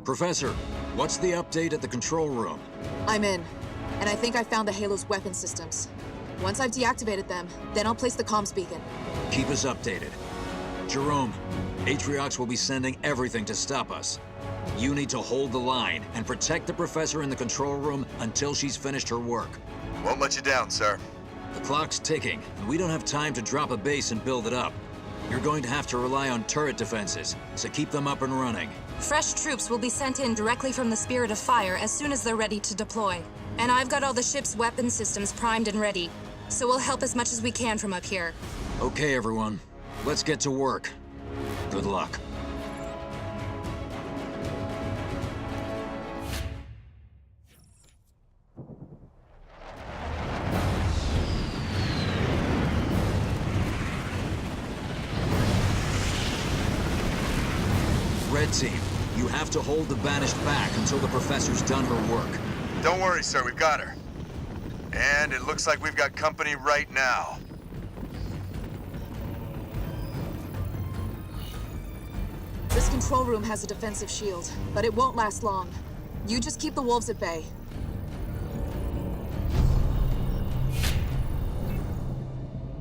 Professor, what's the update at the control room? I'm in, and I think I found the Halo's weapon systems. Once I've deactivated them, then I'll place the comms beacon. Keep us updated. Jerome, Atriox will be sending everything to stop us. You need to hold the line and protect the Professor in the control room until she's finished her work. Won't let you down, sir. The clock's ticking, and we don't have time to drop a base and build it up. You're going to have to rely on turret defenses, so keep them up and running. Fresh troops will be sent in directly from the Spirit of Fire as soon as they're ready to deploy. And I've got all the ship's weapon systems primed and ready, so we'll help as much as we can from up here. Okay, everyone. Let's get to work. Good luck. Red team, you have to hold the Banished back until the Professor's done her work. Don't worry, sir, we've got her. And it looks like we've got company right now. This control room has a defensive shield, but it won't last long. You just keep the wolves at bay.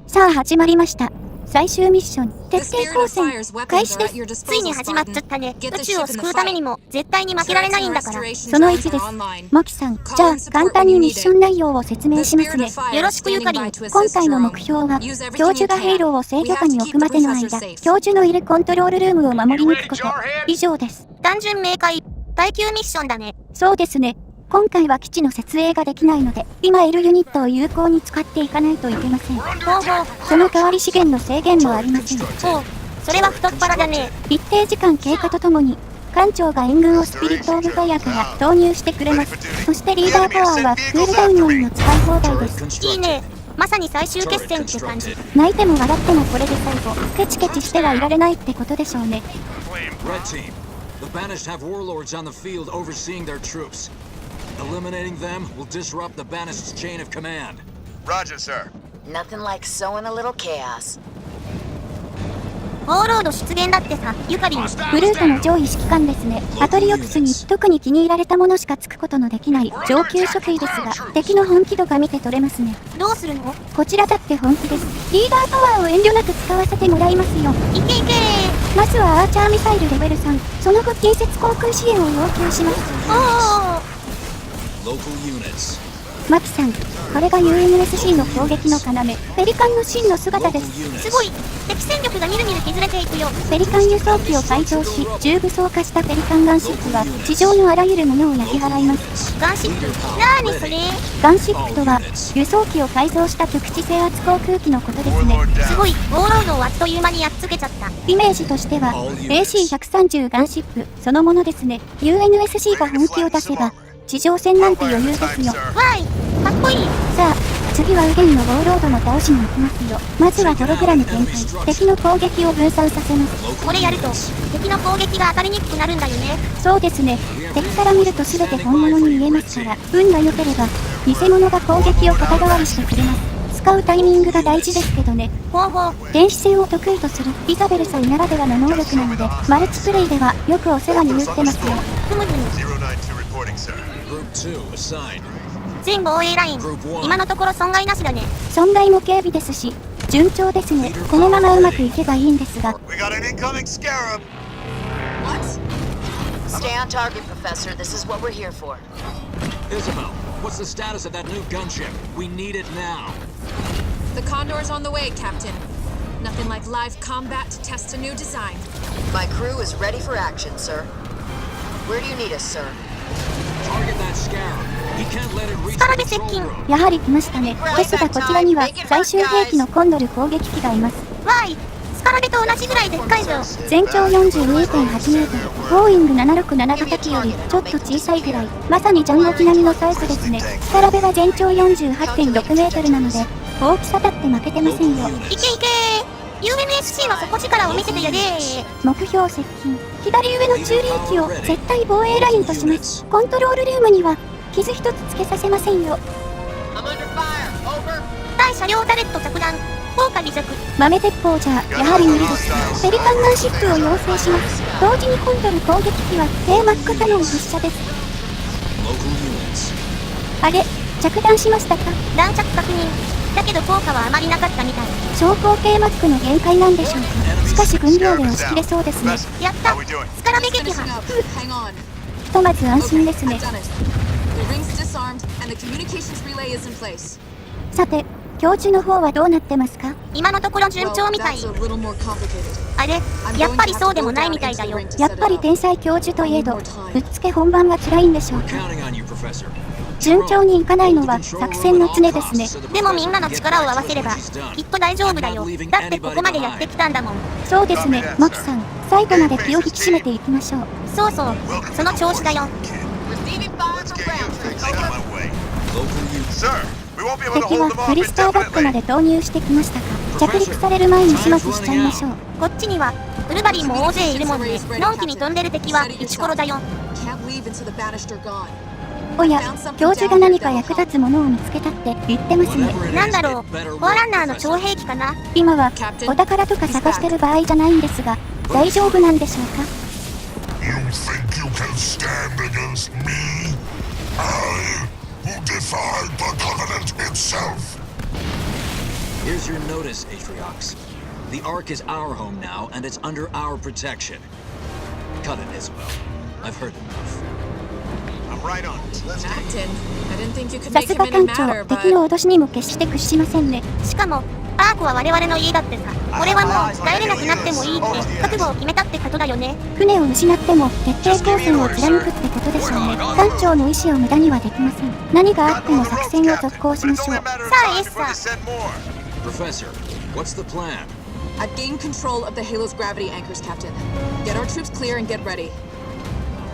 さあ始まりました。最終ミッション、徹底抗戦、開始です。ついに始まっちゃったね。宇宙を救うためにも絶対に負けられないんだから。その1です。マキさん、じゃあ簡単にミッション内容を説明しますね。よろしくゆかりん。今回の目標は、教授がヘイローを制御下に置くまでの間、教授のいるコントロールルームを守り抜くこと。以上です。単純明快。耐久ミッションだね。そうですね。今回は基地の設営ができないので、今いるユニットを有効に使っていかないといけません。その代わり資源の制限もありません。おう、それは太っ腹だね。一定時間経過とともに、艦長が援軍をスピリットオブファイアから投入してくれます。そしてリーダーパワーはクールダウンのみの使い放題です。いいね。まさに最終決戦って感じ。泣いても笑ってもこれで最後。ケチケチしてはいられないってことでしょうね。Red team, the Banished have warlords on the field overseeing their troops. Eliminating them will disrupt the Banished's chain of command. Roger, sir. Nothing like sowing a little chaos. オーロード出現だってさ、ゆかりん。ブルートの上位指揮官ですね。アトリオプスに特に気に入られたものしかつくことのできない上級職位ですが、敵の本気度が見て取れますね。どうするの？こちらだって本気です。リーダーパワーを遠慮なく使わせてもらいますよ。いけいけー。まずはアーチャーミサイルレベル3、その後近接航空支援を要求します。おー。マキさん、これが UNSC の攻撃の要、ペリカンの真の姿です。すごい。敵戦力がみるみる削れていくよ。ペリカン輸送機を改造し、重武装化したペリカンガンシップは、地上のあらゆるものを焼き払います。ガンシップ？なーにそれ？ガンシップとは、輸送機を改造した極地制圧航空機のことですね。すごい。オーロードをあっという間にやっつけちゃった。イメージとしては、AC130 ガンシップ、そのものですね。UNSC が本気を出せば、地上戦なんて余裕ですよ。わーい、かっこいい。さあ、次は右舷のウォーロードも倒しに行きますよ。まずはホログラム展開、敵の攻撃を分散させます。これやると、敵の攻撃が当たりにくくなるんだよね。そうですね。敵から見ると全て本物に見えますから、運が良ければ、偽物が攻撃を肩代わりしてくれます。使うタイミングが大事ですけどね。ほうほう。電子戦を得意とするイザベルさんならではの能力なので、マルチプレイではよくお世話になってますよ。ふむふむ。全防衛ライン、今のところ損害なしだね。損害も軽微ですし、順調ですね。このままうまくいけばいいんですが。Stay on target, Professor. This is what we're here for. Isabel, what's the status of that new gunship? We need it now. The Condor's on the way, Captain. Nothing like live combat to test a new design. My crew is ready for action, sir. Where do you need us, sir? Target that scarab. He can't let it reach スカラ the ベ接 control 近。 room. やはり来ましたね。ですがこちらには最終兵器のコンドル攻撃機がいます。わーい、スカラベと同じぐらいでっかいぞ。全長 42.8 メートル、ボーイング767型機よりちょっと小さいぐらい、まさにジャンゴ機並みのサイズですね。スカラベは全長 48.6 メートルなので、大きさだって負けてませんよ。いけいけー。UNSC の底力を見せてやれー。目標接近、左上の駐輪機を絶対防衛ラインとします。コントロールルームには傷一つつけさせませんよ。対車両タレット着弾、効果微弱。豆鉄砲じゃやはり無理です。ペリカンガンシップを要請します。同時にコンドル攻撃機は A マックカノン発射です。 Local units. あれ、着弾しましたか？弾着確認。だけど効果はあまりなかったみたい。超高 K マックの限界なんでしょうか。しかし分量で押し切れそうですね。やった。スカラベ撃破。 Hang on. ひとまず安心ですね。 I've done it. The ring's disarmed and the communications relay is in place. さて、教授の方はどうなってますか？今のところ順 Well, 調みたい。 that's a little more complicated. あれ、やっぱりそうでもないみたいだよ。やっぱり天才教授といえど、ぶっつけ本番は辛いんでしょう We're か。 counting on you, Professor. 順調にいかないのは作戦の常ですね。でもみんなの力を合わせればきっと大丈夫だよ。だってここまでやってきたんだもん。そうですね、マキさん。最後まで気を引き締めていきましょう。そうそう、その調子だよ。 Receiving fire Let's from get you ground. things out of my way. Local units. Sir, we won't be able to 敵 hold は them ク off リスターバックま indefinitely. で投入してきましたか。着陸される前に始末しちゃいましょう。こっちにはウルヴァリンも大勢いるもんね。のんきに飛んでる敵はイチコロだよ。 Can't leave until the banished are gone. おや、教授が何か役立つものを見つけたって言ってますね。 Whatever it なん is, だろう、 it better フォアラン work, ナーの Professor. 超兵器かな。今は Captain, お宝とか探してる場合じゃないんですが、大丈夫なんでしょうか。 You think you can stand against me? I, who defied the Covenant itself. Here's your notice, Atriox. The Ark is our home now, and it's under our protection. Cut it, Isabel. I've heard enough. I'm right on. Let's go. Captain, I didn't think you could さ make す him が any 艦長、 matter, 敵の but 脅しにも決して屈しませんね。しかもアークは我々の家だってさ。これはもう帰れなくなってもいいって覚悟を決めたってことだよね。船を失っても徹底抗戦を貫くってことでしょうね。艦長の意志を無駄にはできません。何があっても作戦を続行し But ま it's しょ only う a。matter of Sa, time yes, before they sir. send more. Professor, what's the plan? I've gained control of the Halo's gravity anchors, Captain. Get our troops clear and get ready.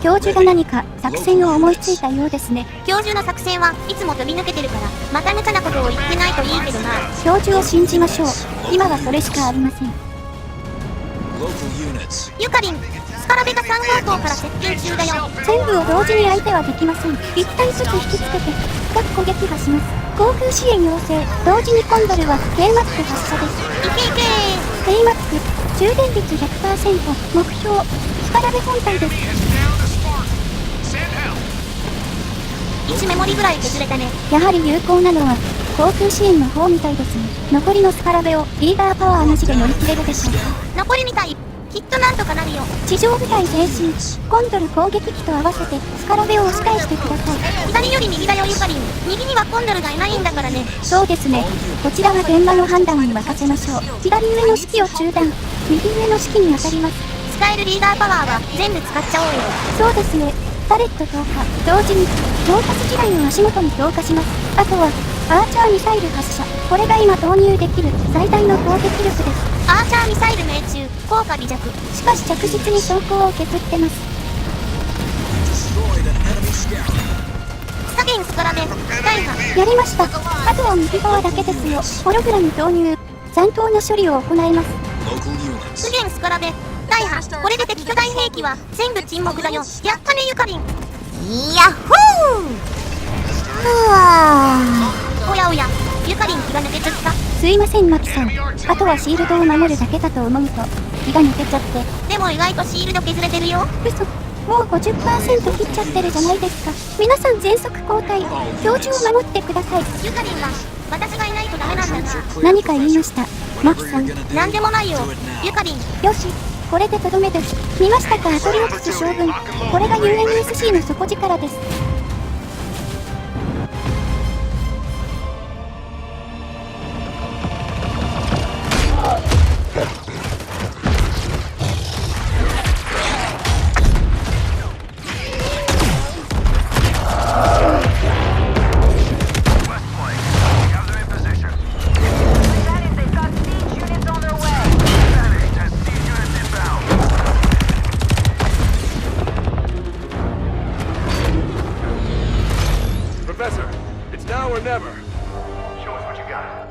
教授が何か作戦を思いついたようですね。教授の作戦はいつも飛び抜けてるからまた無茶なことを言ってないといいけどな。教授を信じましょう。今はそれしかありません。 Local units. ゆかりん、スカラベが3号棟から接近中だよ。全部を同時に相手はできません。一体ずつ引きつけて深く攻撃破します。航空支援要請。同時にコンドルは K マック発射です。いけいけ K マック充電率 100%。目標スカラベ本体です。1メモリぐらい削れたね。やはり有効なのは航空支援の方みたいですね。残りのスカラベをリーダーパワーなしで乗り切れるでしょうか。残りみたい。きっとなんとかなるよ。地上部隊前進。コンドル攻撃機と合わせてスカラベを押し返してください。左より右だよゆかりん。右にはコンドルがいないんだからね。そうですね。こちらは現場の判断に任せましょう。左上の指揮を中断。右上の指揮に当たります。使えるリーダーパワーは全部使っちゃおうよ。そうですね。タレット投下。同時に強化地雷を足元に投下します。あとはアーチャーミサイル発射。これが今投入できる最大の攻撃力です。アーチャーミサイル命中、効果微弱。しかし着実に装甲を削ってます。 Destroyed an enemy scout. スカゲンスカラベ、大破。やりました。あとは右側だけですよ。ホログラム投入。残党の処理を行います。 Local units. スゲンスカラベ、大破。これで敵巨大兵器は全部沈黙だよ。やったねゆかりん。ヤッホー。おやおや、ゆかりん気が抜けちゃった。すいませんマキさん。あとはシールドを守るだけかと思うと気が抜けちゃって。でも意外とシールド削れてるよ。嘘。もう 50% 切っちゃってるじゃないですか。皆さん全速交代。教授を守ってください。ゆかりんは私がいないとダメなんだな。何か言いましたマキさん。なんでもないよ。ゆかりん、よし、これでとどめです。見ましたかアトリオプス将軍。これが UNSC の底力です。Professor, it's now or never. Show us what you got.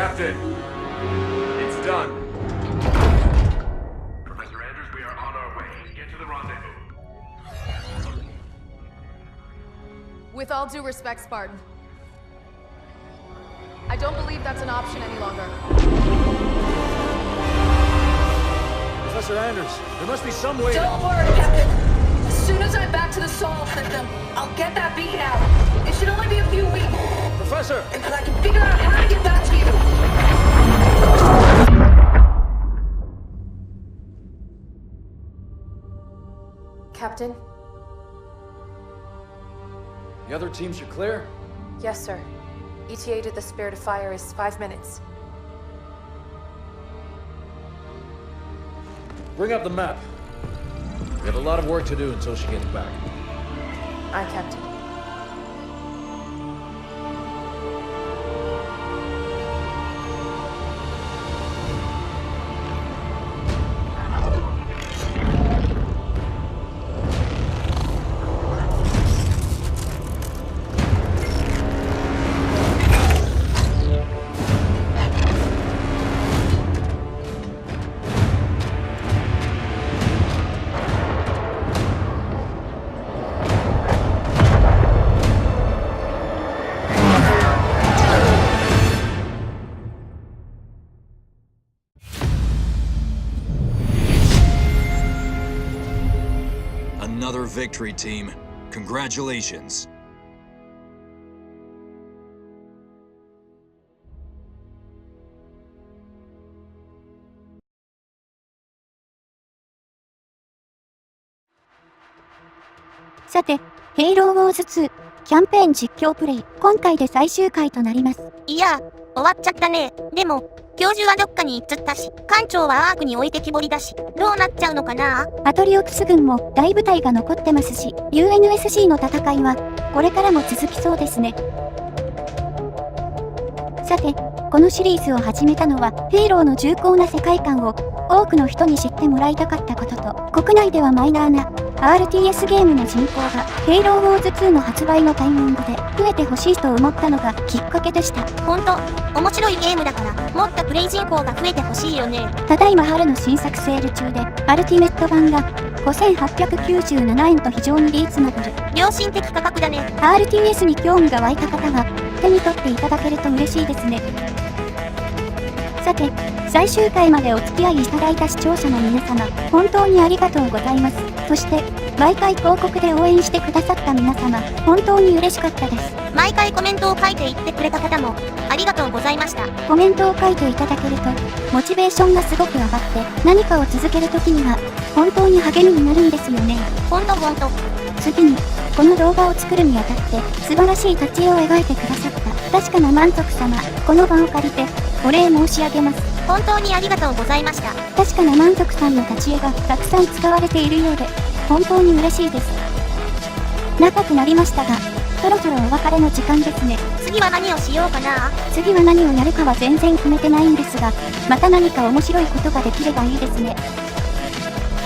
Captain, it's done. Professor Anders, we are on our way. Get to the rendezvous. With all due respect, Spartan, I don't believe that's an option any longer. Professor Anders, there must be some way. Don't worry, Captain. As soon as I'm back to the Sol system, I'll get that beacon out. It should only be a few weeks. Professor! And I can figure out how to get back to you. Captain? The other teams are clear? Yes, sir. ETA to the Spirit of Fire is 5 minutes. Bring up the map. We have a lot of work to do until she gets back. Aye, Captain. Another victory, team. Congratulations.さて、ヘイローウォーズ2キャンペーン実況プレイ、今回で最終回となります。いや、終わっちゃったね。でも、教授はどっかに移ったし、艦長はアークに置いてきぼりだし、どうなっちゃうのかな。アトリオプス軍も大部隊が残ってますし、UNSC の戦いはこれからも続きそうですね。さて、このシリーズを始めたのは、ヘイローの重厚な世界観を多くの人に知ってもらいたかったことと、国内ではマイナーな RTS ゲームの人口がヘイローウォーズ2の発売のタイミングで増えてほしいと思ったのがきっかけでした。ほんと、面白いゲームだから、もっとプレイ人口が増えてほしいよね。ただいま春の新作セール中で、アルティメット版が5897円と非常にリーズナブル。良心的価格だね。RTS に興味が湧いた方は手に取っていただけると嬉しいですね。さて、最終回までお付き合いいただいた視聴者の皆様、本当にありがとうございます。そして、毎回広告で応援してくださった皆様、本当に嬉しかったです。毎回コメントを書いていってくれた方も、ありがとうございました。コメントを書いていただけると、モチベーションがすごく上がって、何かを続けるときには、本当に励みになるんですよね。ほんと。次に、この動画を作るにあたって、素晴らしい立ち絵を描いてくださった、確かな満足様、この場を借りて、お礼申し上げます。本当にありがとうございました。確かな満足さんの立ち絵がたくさん使われているようで、本当に嬉しいです。長くなりましたが、そろそろお別れの時間ですね。次は何をしようかな。次は何をやるかは全然決めてないんですが、また何か面白いことができればいいですね。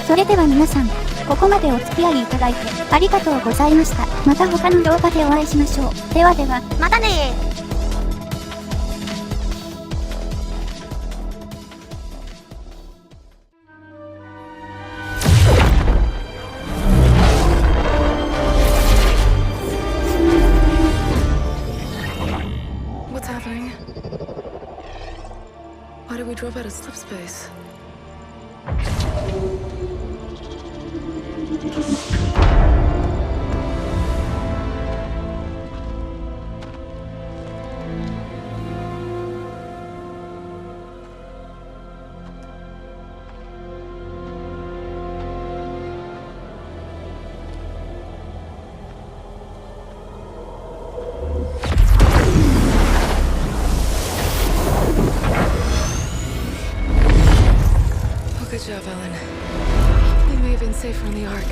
それでは皆さん、ここまでお付き合いいただいてありがとうございました。また他の動画でお会いしましょう。ではでは、またねー。Why did we drop out of slip space? Good job, Ellen. We may have been safer on the Ark.